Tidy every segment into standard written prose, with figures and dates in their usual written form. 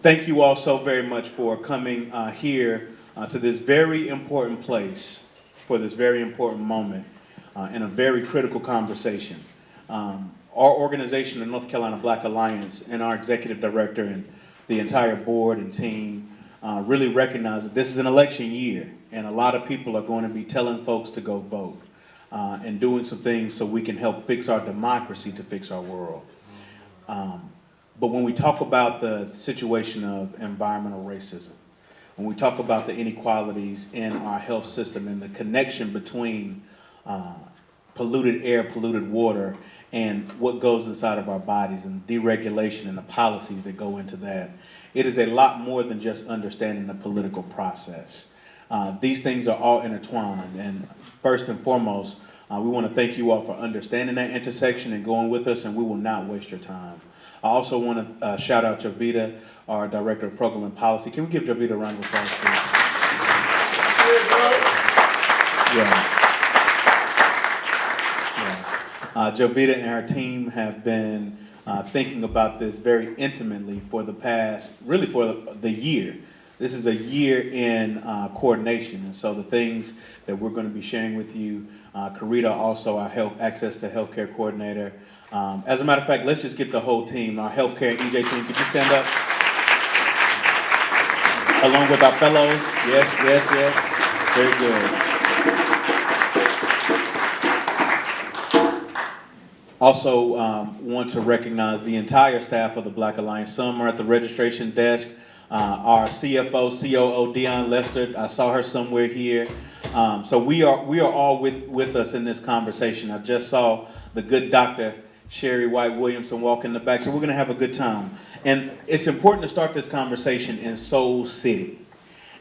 Thank you all so very much for coming here to this very important place for this very important moment in a very critical conversation. Our organization, the North Carolina Black Alliance, and our executive director and the entire board and team really recognize that this is an election year, and a lot of people are going to be telling folks to go vote and doing some things so we can help fix our democracy to fix our world. But when we talk about the situation of environmental racism, when we talk about the inequalities in our health system and the connection between polluted air, polluted water, and what goes inside of our bodies and deregulation and the policies that go into that, it is a lot more than just understanding the political process. These things are all intertwined, and first and foremost, we want to thank you all for understanding that intersection and going with us, and we will not waste your time. I also want to shout out Javita, our Director of Program and Policy. Can we give Javita a round of applause, please? Javita and her team have been thinking about this very intimately for the past, really for the year. This is a year in coordination, and so the things that we're going to be sharing with you, Karita, also our health access to healthcare coordinator. As a matter of fact, let's just get the whole team, our healthcare and EJ team. Could you stand up? Along with our fellows. Yes, yes, yes. Very good. Also want to recognize the entire staff of the Black Alliance. Some are at the registration desk. Our CFO, COO, Dion Lester, I saw her somewhere here. So we are all with us in this conversation. I just saw the good Dr. Sherry White Williamson walk in the back, so we're going to have a good time. And it's important to start this conversation in Soul City.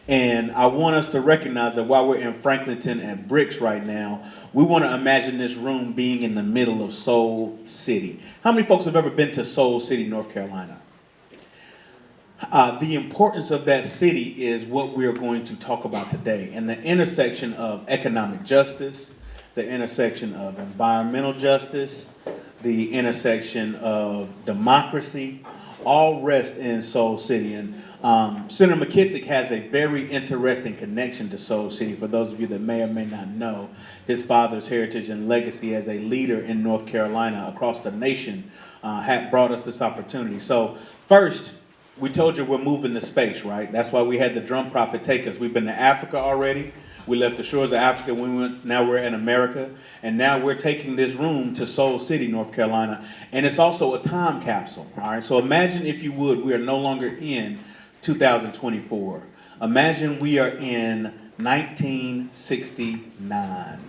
And I want us to recognize that while we're in Franklinton and Bricks right now, we want to imagine this room being in the middle of Soul City. How many folks have ever been to Soul City, North Carolina? The importance of that city is what we're going to talk about today, and the intersection of economic justice, the intersection of environmental justice, the intersection of democracy, all rest in Soul City. And Senator McKissick has a very interesting connection to Soul City. For those of you that may or may not know, his father's heritage and legacy as a leader in North Carolina across the nation had brought us this opportunity. So first, we told you we're moving to space, right? That's why we had the Drum Prophet take us. We've been to Africa already. We left the shores of Africa when we went, now we're in America, and now we're taking this room to Soul City, North Carolina, and it's also a time capsule, all right? So imagine, if you would, we are no longer in 2024. Imagine we are in 1969.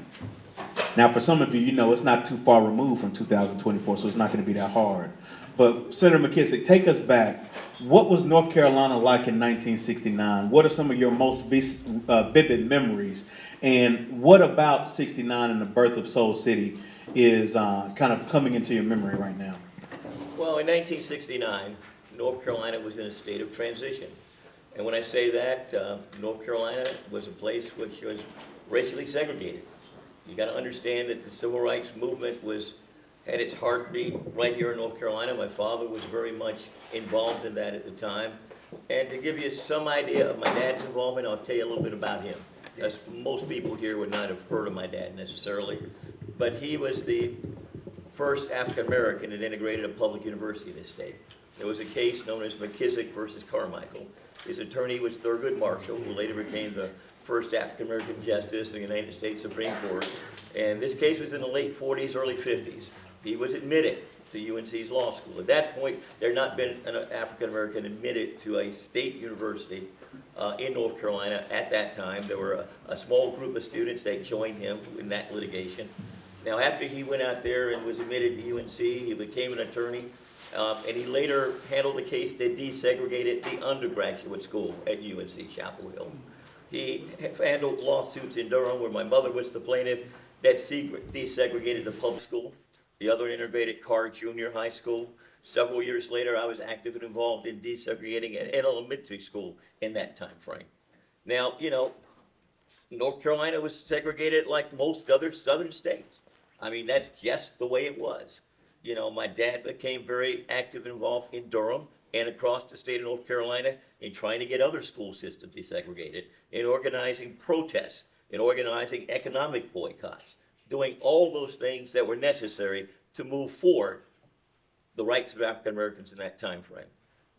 Now, for some of you, you know it's not too far removed from 2024, so it's not going to be that hard. But Senator McKissick, take us back. What was North Carolina like in 1969? What are some of your most vivid memories? And what about 69 and the birth of Soul City is kind of coming into your memory right now? Well, in 1969, North Carolina was in a state of transition. And when I say that, North Carolina was a place which was racially segregated. You got to understand that the civil rights movement had its heartbeat right here in North Carolina. My father was very much involved in that at the time. And to give you some idea of my dad's involvement, I'll tell you a little bit about him. Because most people here would not have heard of my dad necessarily. But he was the first African American that integrated a public university in this state. There was a case known as McKissick versus Carmichael. His attorney was Thurgood Marshall, who later became the first African American justice in the United States Supreme Court. And this case was in the late 40s, early 50s. He was admitted to UNC's law school. At that point, there had not been an African American admitted to a state university in North Carolina at that time. There were a small group of students that joined him in that litigation. Now, after he went out there and was admitted to UNC, he became an attorney, and he later handled a case that desegregated the undergraduate school at UNC Chapel Hill. He handled lawsuits in Durham, where my mother was the plaintiff, that desegregated the public school. The other integrated Carr Junior High School. Several years later, I was active and involved in desegregating an elementary school in that time frame. Now, you know, North Carolina was segregated like most other southern states. I mean, that's just the way it was. You know, my dad became very active and involved in Durham and across the state of North Carolina in trying to get other school systems desegregated, in organizing protests, in organizing economic boycotts, doing all those things that were necessary to move forward the rights of African Americans in that time frame.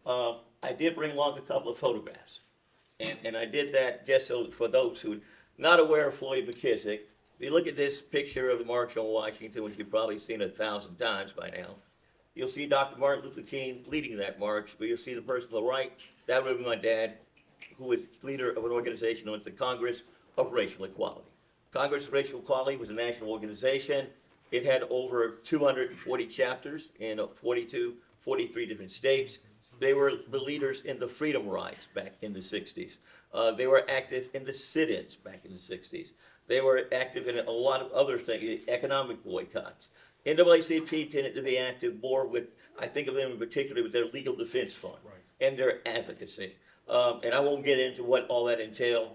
I did bring along a couple of photographs, and I did that just so for those who are not aware of Floyd McKissick. If you look at this picture of the March on Washington, which you've probably seen 1,000 times by now, you'll see Dr. Martin Luther King leading that march, but you'll see the person on the right, that would be my dad, who was leader of an organization known as the Congress of Racial Equality. Congress of Racial Equality was a national organization. It had over 240 chapters in 43 different states. They were the leaders in the freedom rides back in the 60s. They were active in the sit-ins back in the 60s. They were active in a lot of other things, economic boycotts. NAACP tended to be active more with, I think of them in particular, with their legal defense fund and their advocacy. And I won't get into what all that entailed.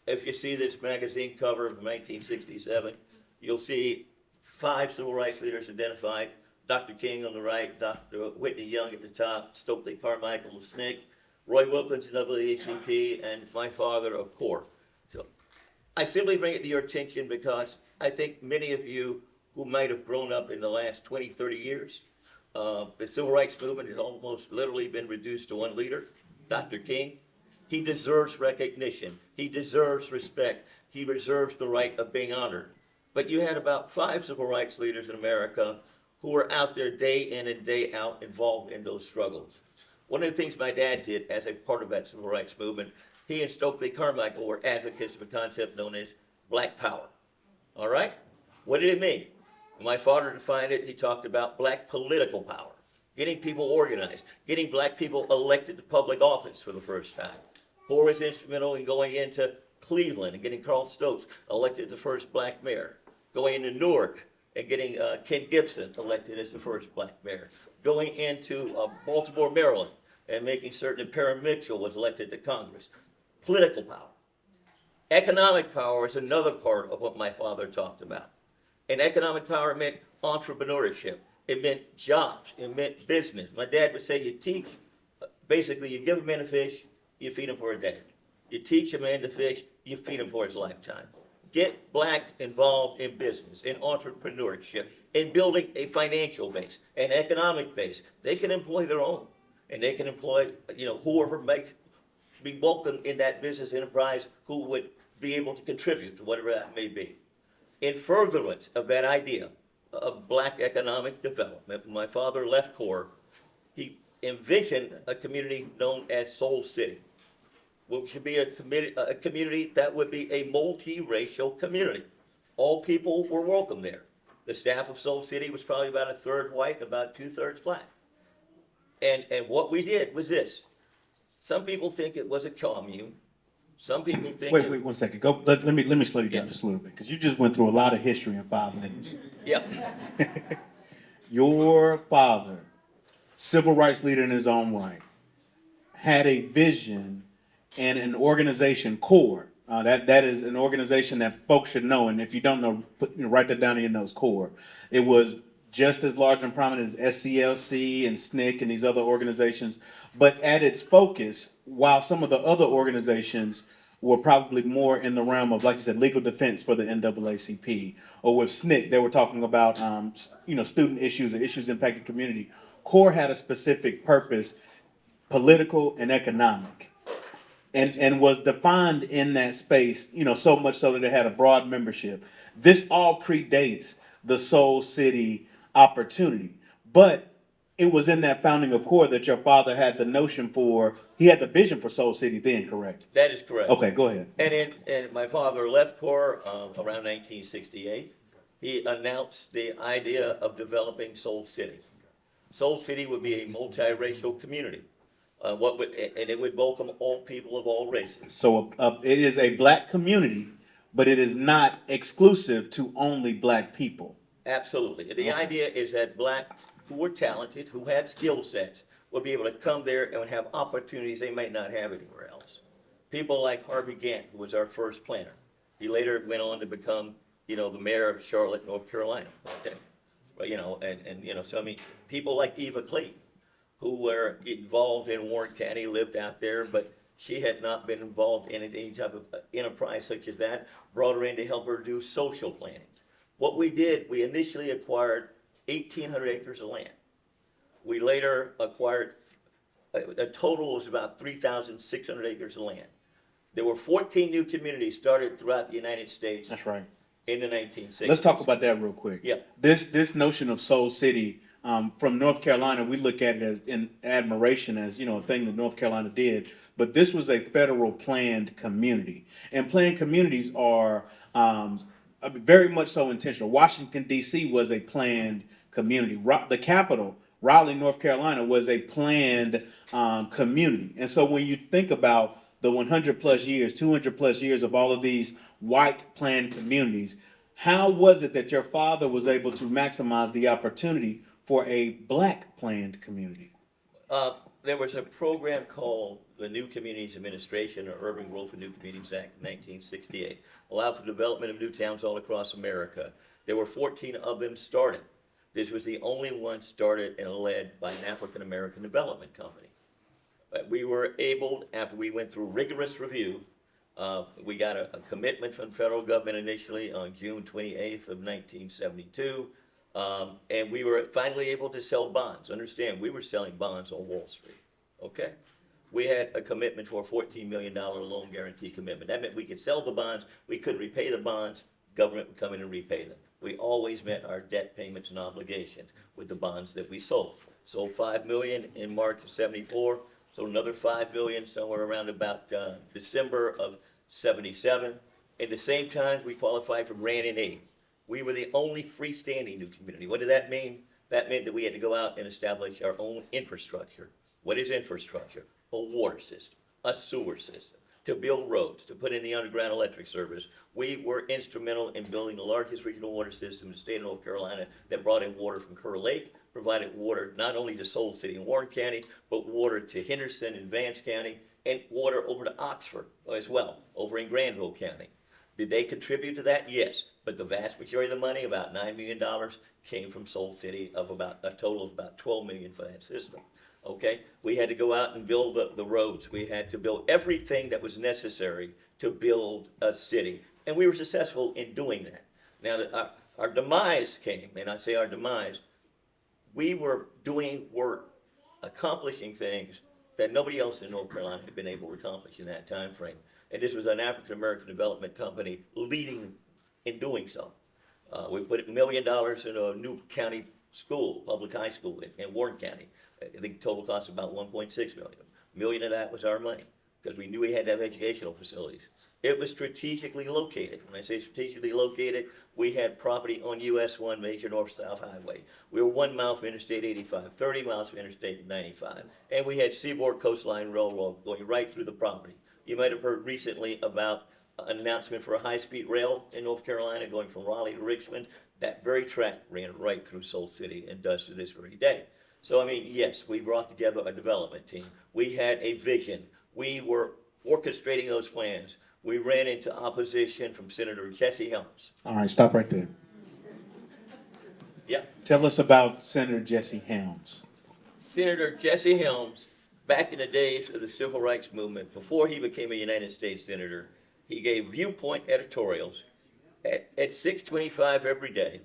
If you see this magazine cover of 1967, you'll see 5 civil rights leaders identified. Dr. King on the right, Dr. Whitney Young at the top, Stokely Carmichael of SNCC, Roy Wilkins of NAACP, and my father of CORE. So I simply bring it to your attention because I think many of you who might have grown up in the last 20, 30 years, the civil rights movement has almost literally been reduced to one leader, Dr. King. He deserves recognition. He deserves respect. He deserves the right of being honored. But you had about 5 civil rights leaders in America who were out there day in and day out involved in those struggles. One of the things my dad did as a part of that civil rights movement, he and Stokely Carmichael were advocates of a concept known as Black Power. All right? What did it mean? My father defined it, he talked about black political power, getting people organized, getting black people elected to public office for the first time. CORE was instrumental in going into Cleveland and getting Carl Stokes elected the first black mayor, going into Newark and getting Ken Gibson elected as the first black mayor, going into Baltimore, Maryland, and making certain that Parham Mitchell was elected to Congress. Political power. Economic power is another part of what my father talked about. And economic power meant entrepreneurship. It meant jobs. It meant business. My dad would say you teach, basically you give a man a fish, you feed him for a day. You teach a man to fish, you feed him for his lifetime. Get blacks involved in business, in entrepreneurship, in building a financial base, an economic base. They can employ their own, and they can employ, whoever be welcome in that business enterprise who would be able to contribute to whatever that may be. In furtherance of that idea of black economic development, when my father left CORE, he envisioned a community known as Soul City, which should be a community that would be a multiracial community. All people were welcome there. The staff of Soul City was probably about 1/3 white, about 2/3 black. And what we did was this. Some people think it was a commune. Some people think Wait, 1 second. Let me slow you down just a little bit, because you just went through a lot of history in 5 minutes. Yeah. Your father, civil rights leader in his own right, had a vision and an organization, CORE. That is an organization that folks should know, and if you don't know, write that down in your notes, CORE. It was just as large and prominent as SCLC and SNCC and these other organizations, but at its focus, while some of the other organizations were probably more in the realm of, like you said, legal defense for the NAACP, or with SNCC, they were talking about, student issues or issues impacting the community. CORE had a specific purpose, political and economic, and was defined in that space, so much so that it had a broad membership. This all predates the Soul City opportunity, but it was in that founding of CORE that your father had the notion for, he had the vision for Soul City then, correct? That is correct. Okay, go ahead. And my father left CORE around 1968. He announced the idea of developing Soul City. Soul City would be a multiracial community. And it would welcome all people of all races. So it is a black community, but it is not exclusive to only black people. Absolutely. The idea is that blacks who were talented, who had skill sets, would be able to come there and would have opportunities they might not have anywhere else. People like Harvey Gantt, who was our first planner. He later went on to become, the mayor of Charlotte, North Carolina. Okay. But, so I mean, people like Eva Clayton, who were involved in Warren County, lived out there, but she had not been involved in any type of enterprise such as that, brought her in to help her do social planning. What we did, we initially acquired 1,800 acres of land. We later acquired, a total was about 3,600 acres of land. There were 14 new communities started throughout the United States That's right. in the 1960s. Let's talk about that real quick. Yeah. This notion of Soul City, from North Carolina, we look at it as in admiration as, a thing that North Carolina did. But this was a federal planned community, and planned communities are very much so intentional. Washington D.C. was a planned community. The capital, Raleigh, North Carolina, was a planned community. And so when you think about the 100 plus years, 200 plus years of all of these white planned communities, how was it that your father was able to maximize the opportunity for a black planned community? There was a program called the New Communities Administration, or Urban Growth and New Communities Act, 1968, allowed for the development of new towns all across America. There were 14 of them started. This was the only one started and led by an African American development company. We were able, after we went through rigorous review, we got a commitment from the federal government initially on June 28th of 1972, and we were finally able to sell bonds. Understand, we were selling bonds on Wall Street, okay? We had a commitment for a $14 million loan guarantee commitment. That meant we could sell the bonds, we could repay the bonds, government would come in and repay them. We always met our debt payments and obligations with the bonds that we sold. Sold $5 million in March of '74, so another $5 million somewhere around about December of '77. At the same time, we qualified for grant and aid. We were the only freestanding new community. What did that mean? That meant that we had to go out and establish our own infrastructure. What is infrastructure? A water system, a sewer system, to build roads, to put in the underground electric service. We were instrumental in building the largest regional water system in the state of North Carolina that brought in water from Kerr Lake, provided water not only to Soul City and Warren County, but water to Henderson and Vance County, and water over to Oxford as well, over in Granville County. Did they contribute to that? Yes, but the vast majority of the money, about $9 million, came from Soul City, of about a total of about $12 million for that system. Okay, we had to go out and build the roads. We had to build everything that was necessary to build a city, and we were successful in doing that. Now, our demise came, and I say our demise, we were doing work, accomplishing things that nobody else in North Carolina had been able to accomplish in that time frame. And this was an African American development company leading in doing so. We put $1 million in a new county school, public high school in Warren County. I think the total cost about $1.6 million. $1 million of that was our money, because we knew we had to have educational facilities. It was strategically located. When I say strategically located, we had property on US 1 major north-south highway. We were 1 mile from Interstate 85, 30 miles from Interstate 95, and we had Seaboard Coastline Railroad going right through the property. You might have heard recently about an announcement for a high-speed rail in North Carolina going from Raleigh to Richmond. That very track ran right through Soul City and does to this very day. So, I mean, yes, we brought together a development team. We had a vision. We were orchestrating those plans. We ran into opposition from Senator Jesse Helms. All right, stop right there. Yeah. Tell us about Senator Jesse Helms. Senator Jesse Helms, back in the days of the Civil Rights Movement, before he became a United States Senator, he gave viewpoint editorials at 6:25 every day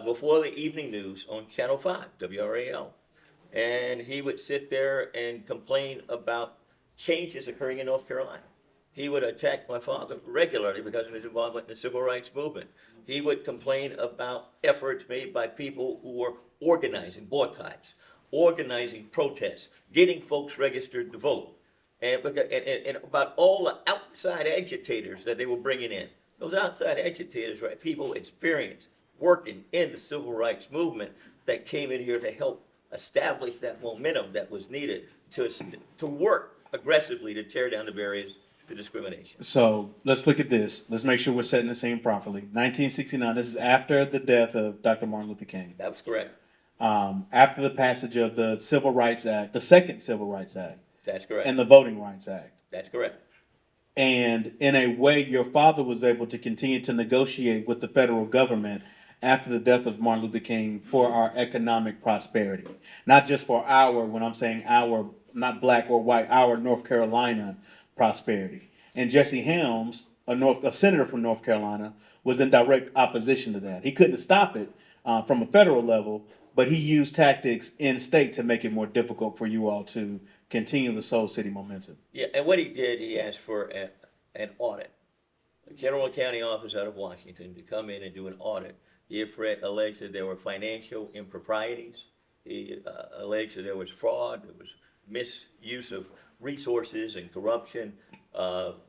before the evening news on Channel 5, WRAL. And he would sit there and complain about changes occurring in North Carolina. He would attack my father regularly because of his involvement in the Civil Rights Movement. He would complain about efforts made by people who were organizing boycotts, organizing protests, getting folks registered to vote, and about all the outside agitators that they were bringing in. Those outside agitators, right, people experienced working in the Civil Rights Movement that came in here to help establish that momentum that was needed to work aggressively to tear down the barriers to discrimination. So let's look at this. Let's make sure we're setting the scene properly. 1969, this is after the death of Dr. Martin Luther King. That's correct. After the passage of the Civil Rights Act, the second Civil Rights Act. That's correct. And the Voting Rights Act. That's correct. And in a way, your father was able to continue to negotiate with the federal government after the death of Martin Luther King for our economic prosperity. Not just for our, when I'm saying our, not black or white, our North Carolina prosperity. And Jesse Helms, a senator from North Carolina, was in direct opposition to that. He couldn't stop it from a federal level, but he used tactics in state to make it more difficult for you all to continue the Soul City momentum. Yeah, and what he did, he asked for an audit. A general accounting office out of Washington to come in and do an audit. He alleged that there were financial improprieties. He alleged that there was fraud, there was misuse of resources and corruption.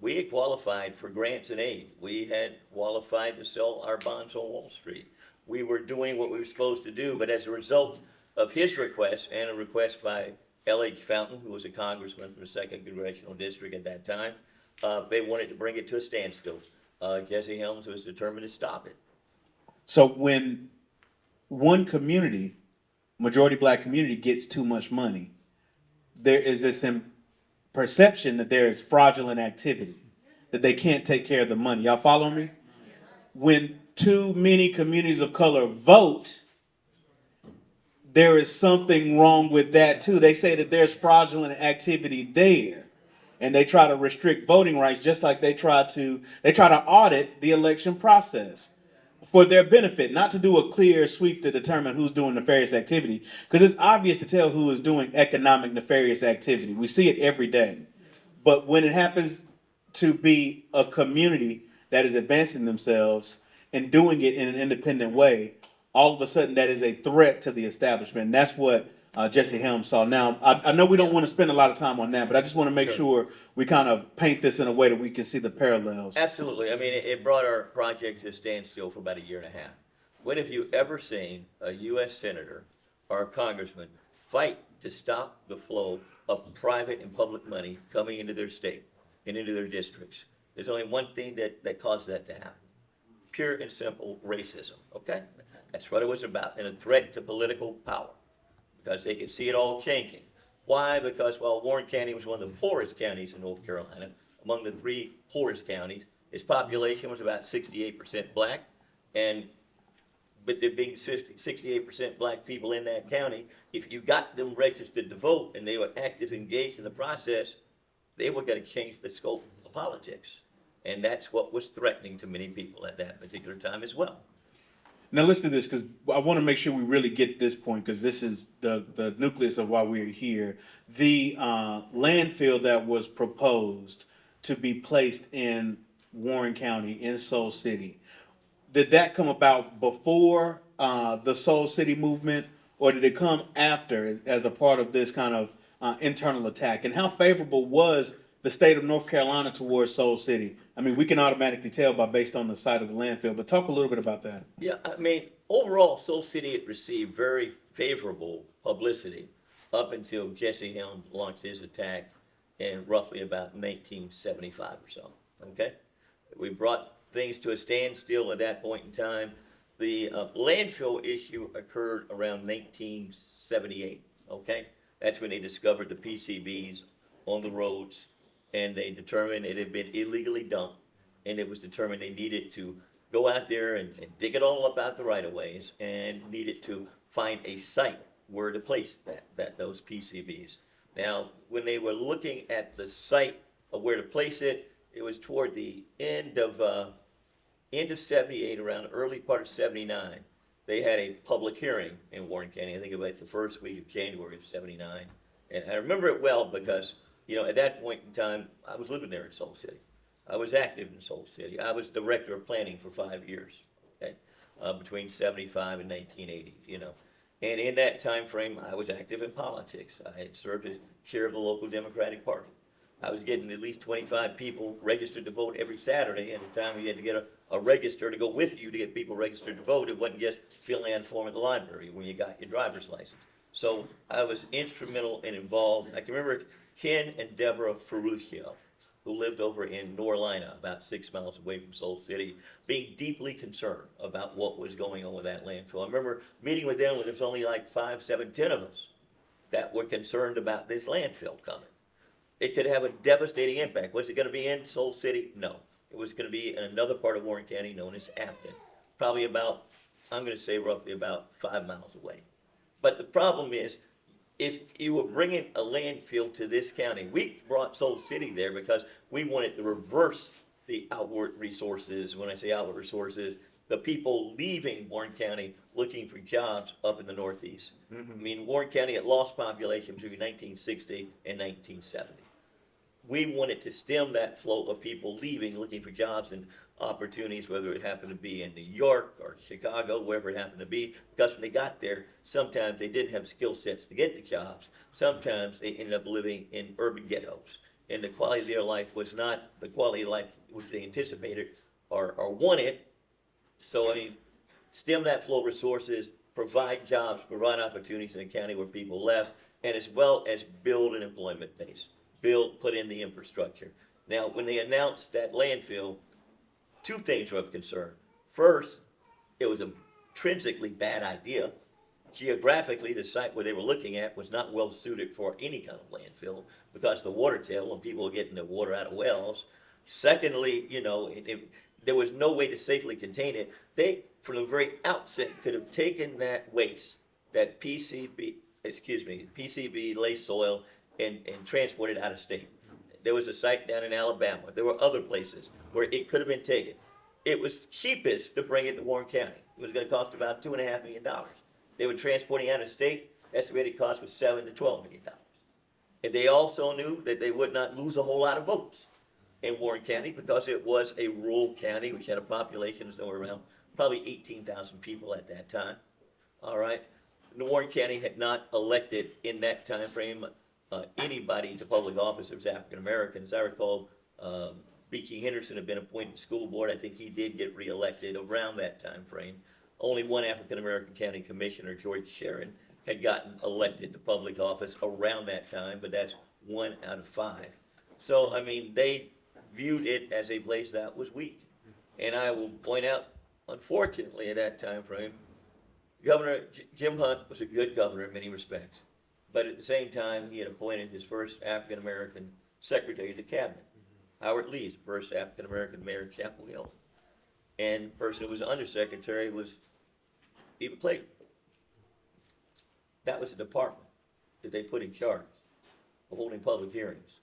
We had qualified for grants and aid. We had qualified to sell our bonds on Wall Street. We were doing what we were supposed to do, but as a result of his request and a request by L.H. Fountain, who was a congressman from the 2nd Congressional District at that time, they wanted to bring it to a standstill. Jesse Helms was determined to stop it. So when one community, majority black community, gets too much money, there is this perception that there is fraudulent activity, that they can't take care of the money. Y'all follow me? When too many communities of color vote, there is something wrong with that too. They say that there's fraudulent activity there, and they try to restrict voting rights, just like they try to audit the election process for their benefit, not to do a clear sweep to determine who's doing nefarious activity, because it's obvious to tell who is doing economic nefarious activity. We see it every day. But when it happens to be a community that is advancing themselves and doing it in an independent way, all of a sudden that is a threat to the establishment. And that's what Jesse Helms saw. Now, I know we don't want to spend a lot of time on that, but I just want to make sure we kind of paint this in a way that we can see the parallels. Absolutely. I mean, it brought our project to a standstill for about a year and a half. When have you ever seen a U.S. senator or a congressman fight to stop the flow of private and public money coming into their state and into their districts? There's only one thing that caused that to happen. Pure and simple racism, okay? That's what it was about, and a threat to political power, because they could see it all changing. Why? Because while Warren County was one of the poorest counties in North Carolina, among the 3 poorest counties, its population was about 68% black, and with there being 68% black people in that county, if you got them registered to vote and they were active, engaged in the process, they were going to change the scope of politics. And that's what was threatening to many people at that particular time as well. Now listen to this, because I want to make sure we really get this point, because this is the nucleus of why we're here. The landfill that was proposed to be placed in Warren County, in Soul City, did that come about before the Soul City movement, or did it come after as a part of this kind of internal attack? And how favorable was the state of North Carolina towards Soul City? I mean, we can automatically tell based on the site of the landfill, but talk a little bit about that. Yeah, I mean, overall, Soul City had received very favorable publicity up until Jesse Helms launched his attack in roughly about 1975 or so, okay? We brought things to a standstill at that point in time. The landfill issue occurred around 1978, okay? That's when they discovered the PCBs on the roads, and they determined it had been illegally dumped, and it was determined they needed to go out there and dig it all up out the right-of-ways, and needed to find a site where to place those PCBs. Now, when they were looking at the site of where to place it, it was toward the end of 78, around the early part of 79. They had a public hearing in Warren County. I think it was the first week of January of 79. And I remember it well because, you know, at that point in time, I was living there in Soul City. I was active in Soul City. I was director of planning for 5 years, okay, between 75 and 1980, you know. And in that time frame, I was active in politics. I had served as chair of the local Democratic Party. I was getting at least 25 people registered to vote every Saturday. At the time, you had to get a register to go with you to get people registered to vote. It wasn't just filling out a form at the library when you got your driver's license. So I was instrumental and involved. I can remember Ken and Deborah Ferruccio, who lived over in Norlina, about 6 miles away from Soul City, being deeply concerned about what was going on with that landfill. I remember meeting with them when there was only like 5, 7, 10 of us that were concerned about this landfill coming. It could have a devastating impact. Was it going to be in Soul City? No. It was going to be in another part of Warren County known as Afton, probably about I'm gonna say roughly about 5 miles away. But the problem is, if you were bringing a landfill to this county, we brought Soul City there because we wanted to reverse the outward resources. When I say outward resources, the people leaving Warren County looking for jobs up in the Northeast. I mean, Warren County had lost population between 1960 and 1970. We wanted to stem that flow of people leaving, looking for jobs and opportunities, whether it happened to be in New York or Chicago, wherever it happened to be, because when they got there, sometimes they didn't have skill sets to get the jobs. Sometimes they ended up living in urban ghettos, and the quality of their life was not the quality of life which they anticipated or wanted. So, I mean, stem that flow of resources, provide jobs, provide opportunities in the county where people left, and as well as build an employment base, put in the infrastructure. Now, when they announced that landfill, two things were of concern. First, it was a intrinsically bad idea. Geographically, the site where they were looking at was not well suited for any kind of landfill because of the water table when people were getting the water out of wells. Secondly, there was no way to safely contain it. They, from the very outset, could have taken that waste, that PCB laced soil, and transported out of state. There was a site down in Alabama. There were other places where it could have been taken. It was cheapest to bring it to Warren County. It was going to cost about $2.5 million. They were transporting out of state. Estimated cost was $7 to $12 million. And they also knew that they would not lose a whole lot of votes in Warren County because it was a rural county which had a population of somewhere around probably 18,000 people at that time. All right. The Warren County had not elected in that time frame anybody to public office that was African Americans. I recall B.T. Henderson had been appointed to school board. I think he did get reelected around that time frame. Only one African American county commissioner, George Sharon, had gotten elected to public office around that time, but that's 1 out of 5. So, I mean, they viewed it as a place that was weak. And I will point out, unfortunately, at that time frame, Governor Jim Hunt was a good governor in many respects. But at the same time, he had appointed his first African-American secretary of the cabinet. Howard Lee's first African-American mayor of Chapel Hill. And the person who was undersecretary was Eva Clayton. That was the department that they put in charge of holding public hearings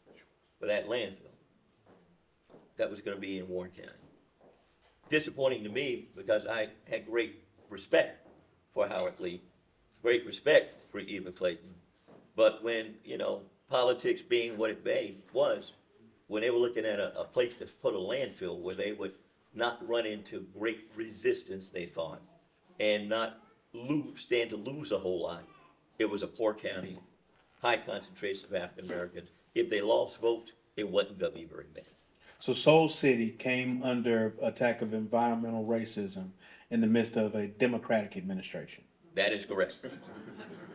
for that landfill that was going to be in Warren County. Disappointing to me because I had great respect for Howard Lee, great respect for Eva Clayton. But when, politics being what it was, when they were looking at a place to put a landfill where they would not run into great resistance, they thought, and not stand to lose a whole lot, it was a poor county, high concentration of African Americans. If they lost votes, it wasn't going to be very many. So Soul City came under attack of environmental racism in the midst of a Democratic administration. That is correct.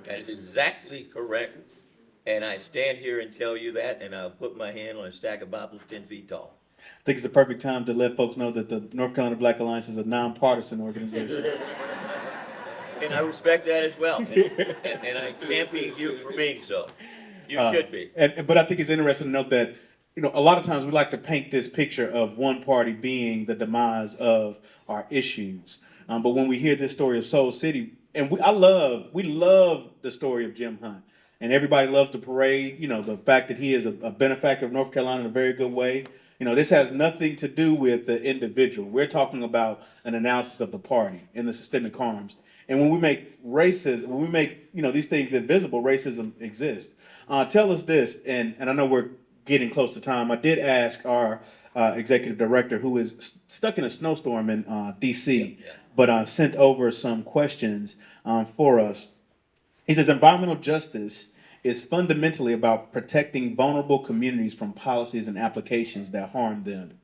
That is exactly correct. And I stand here and tell you that, and I'll put my hand on a stack of Bibles 10 feet tall. I think it's the perfect time to let folks know that the North Carolina Black Alliance is a nonpartisan organization. And I respect that as well. And I champion you for being so. You should be. But I think it's interesting to note that, a lot of times we like to paint this picture of one party being the demise of our issues. But when we hear this story of Soul City, and we love the story of Jim Hunt. And everybody loves to parade, the fact that he is a benefactor of North Carolina in a very good way. This has nothing to do with the individual. We're talking about an analysis of the party and the systemic harms. And when we make these things invisible, racism exists. Tell us this, and I know we're getting close to time. I did ask our executive director, who is stuck in a snowstorm in D.C., but sent over some questions for us. He says, environmental justice is fundamentally about protecting vulnerable communities from policies and applications that harm them.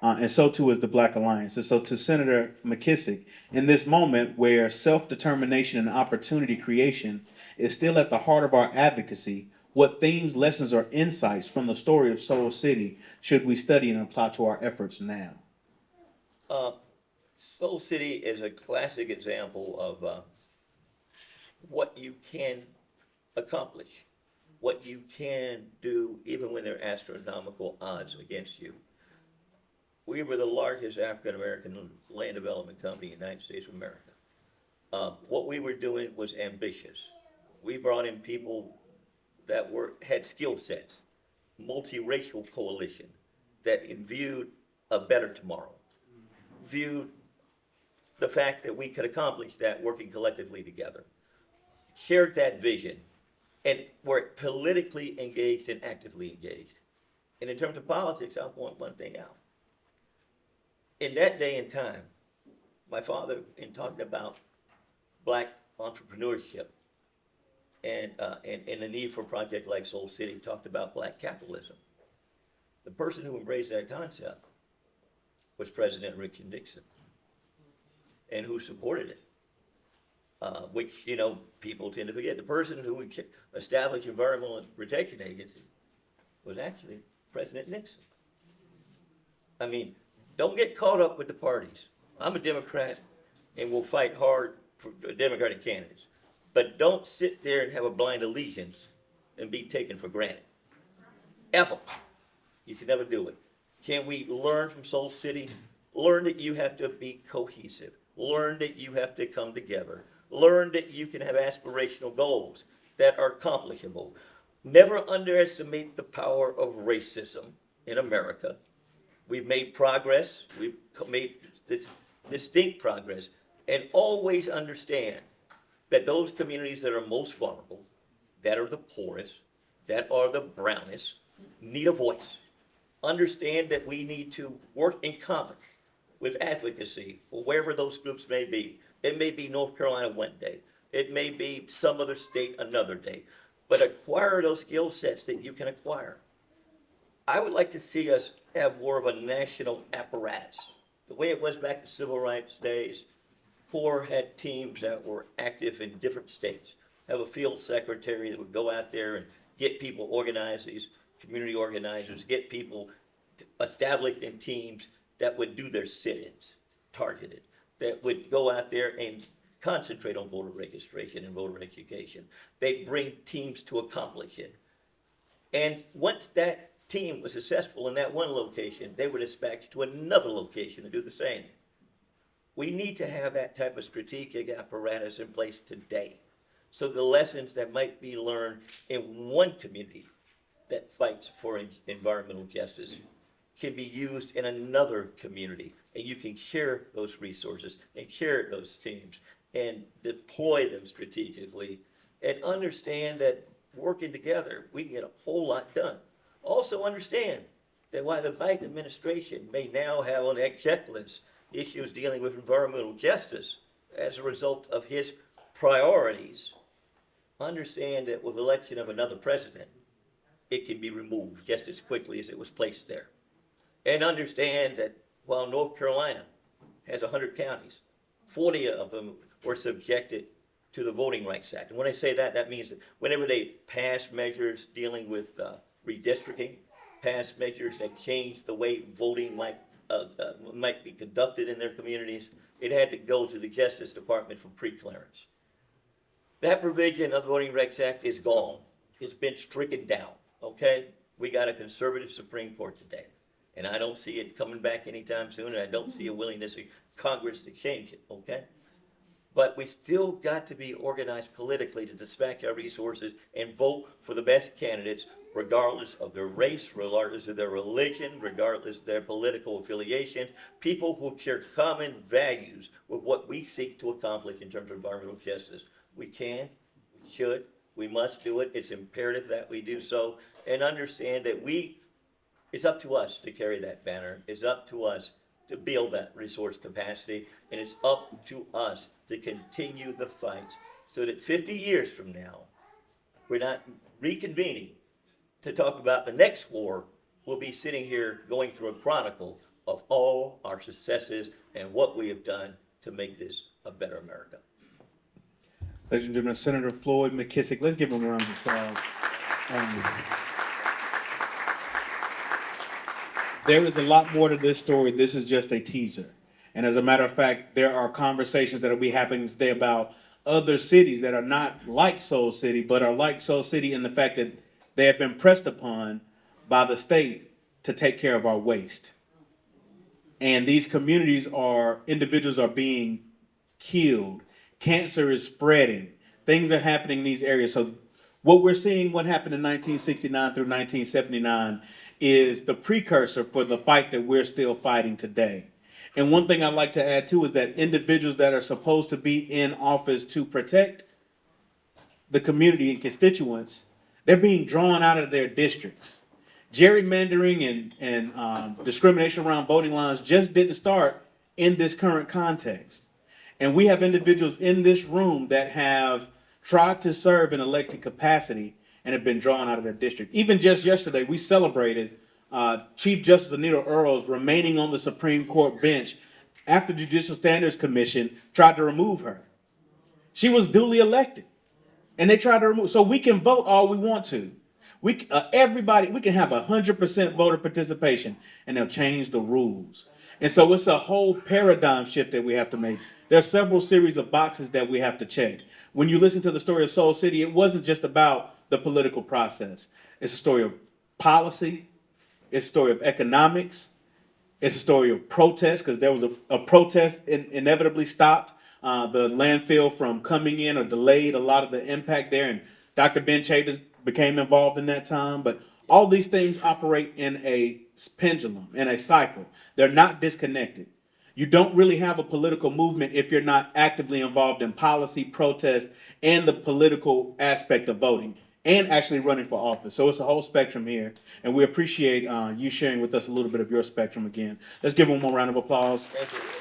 And so too is the Black Alliance. And so to Senator McKissick, in this moment where self-determination and opportunity creation is still at the heart of our advocacy, what themes, lessons, or insights from the story of Soul City should we study and apply to our efforts now? Soul City is a classic example of what you can accomplish, what you can do even when there are astronomical odds against you. We were the largest African American land development company in the United States of America. What we were doing was ambitious. We brought in people that had skill sets, multiracial coalition that viewed a better tomorrow, viewed the fact that we could accomplish that working collectively together, shared that vision, and were politically engaged and actively engaged. And in terms of politics, I'll point one thing out. In that day and time, my father, in talking about black entrepreneurship and the need for a project like Soul City, talked about black capitalism. The person who embraced that concept was President Richard Nixon, and who supported it. Which, people tend to forget. The person who established Environmental Protection Agency was actually President Nixon. I mean, don't get caught up with the parties. I'm a Democrat and will fight hard for Democratic candidates. But don't sit there and have a blind allegiance and be taken for granted. Ever. You can never do it. Can we learn from Soul City? Learn that you have to be cohesive. Learn that you have to come together. Learn that you can have aspirational goals that are accomplishable. Never underestimate the power of racism in America. We've made progress. We've made this distinct progress. And always understand that those communities that are most vulnerable, that are the poorest, that are the brownest, need a voice. Understand that we need to work in common with advocacy for wherever those groups may be. It may be North Carolina one day. It may be some other state another day. But acquire those skill sets that you can acquire. I would like to see us have more of a national apparatus. The way it was back to civil rights days, CORE had teams that were active in different states. Have a field secretary that would go out there and get people organized, these community organizers, get people established in teams that would do their sit-ins, targeted, that would go out there and concentrate on voter registration and voter education. They bring teams to accomplish it. And once that team was successful in that one location, they were dispatched to another location to do the same. We need to have that type of strategic apparatus in place today. So the lessons that might be learned in one community that fights for environmental justice can be used in another community. And you can share those resources and share those teams and deploy them strategically and understand that working together, we can get a whole lot done. Also understand that while the Biden administration may now have on that checklist issues dealing with environmental justice as a result of his priorities, understand that with election of another president, it can be removed just as quickly as it was placed there. And understand that while North Carolina has 100 counties, 40 of them were subjected to the Voting Rights Act. And when I say that, that means that whenever they pass measures dealing with redistricting, pass measures that change the way voting might be conducted in their communities, it had to go to the Justice Department for pre-clearance. That provision of the Voting Rights Act is gone. It's been stricken down, okay? We got a conservative Supreme Court today. And I don't see it coming back anytime soon, and I don't see a willingness of Congress to change it, okay? But we still got to be organized politically to dispatch our resources and vote for the best candidates, regardless of their race, regardless of their religion, regardless of their political affiliation, people who share common values with what we seek to accomplish in terms of environmental justice. We can, we should, we must do it. It's imperative that we do so, and understand that it's up to us to carry that banner. It's up to us to build that resource capacity, and it's up to us to continue the fight so that 50 years from now, we're not reconvening to talk about the next war. We'll be sitting here going through a chronicle of all our successes and what we have done to make this a better America. Ladies and gentlemen, Senator Floyd McKissick, let's give him a round of applause. There is a lot more to this story. This is just a teaser. And as a matter of fact, there are conversations that will be happening today about other cities that are not like Soul City, but are like Soul City in the fact that they have been pressed upon by the state to take care of our waste. And these communities individuals are being killed Cancer is spreading. Things are happening in these areas. So what we're seeing, what happened in 1969 through 1979, is the precursor for the fight that we're still fighting today. And one thing I'd like to add too is that individuals that are supposed to be in office to protect the community and constituents, they're being drawn out of their districts. Gerrymandering and discrimination around voting lines just didn't start in this current context. And we have individuals in this room that have tried to serve in elected capacity and have been drawn out of their district. Even just yesterday, we celebrated Chief Justice Anita Earls remaining on the Supreme Court bench after the Judicial Standards Commission tried to remove her. She was duly elected, and they tried to remove. So we can vote all we want to. We can have 100% voter participation, and they'll change the rules. And so it's a whole paradigm shift that we have to make. There are several series of boxes that we have to check. When you listen to the story of Soul City, it wasn't just about the political process. It's a story of policy. It's a story of economics. It's a story of protest, because there was a protest inevitably stopped the landfill from coming in or delayed a lot of the impact there. And Dr. Ben Chavis became involved in that time. But all these things operate in a pendulum, in a cycle. They're not disconnected. You don't really have a political movement if you're not actively involved in policy, protest, and the political aspect of voting, and actually running for office. So it's a whole spectrum here, and we appreciate you sharing with us a little bit of your spectrum again. Let's give one more round of applause. Thank you.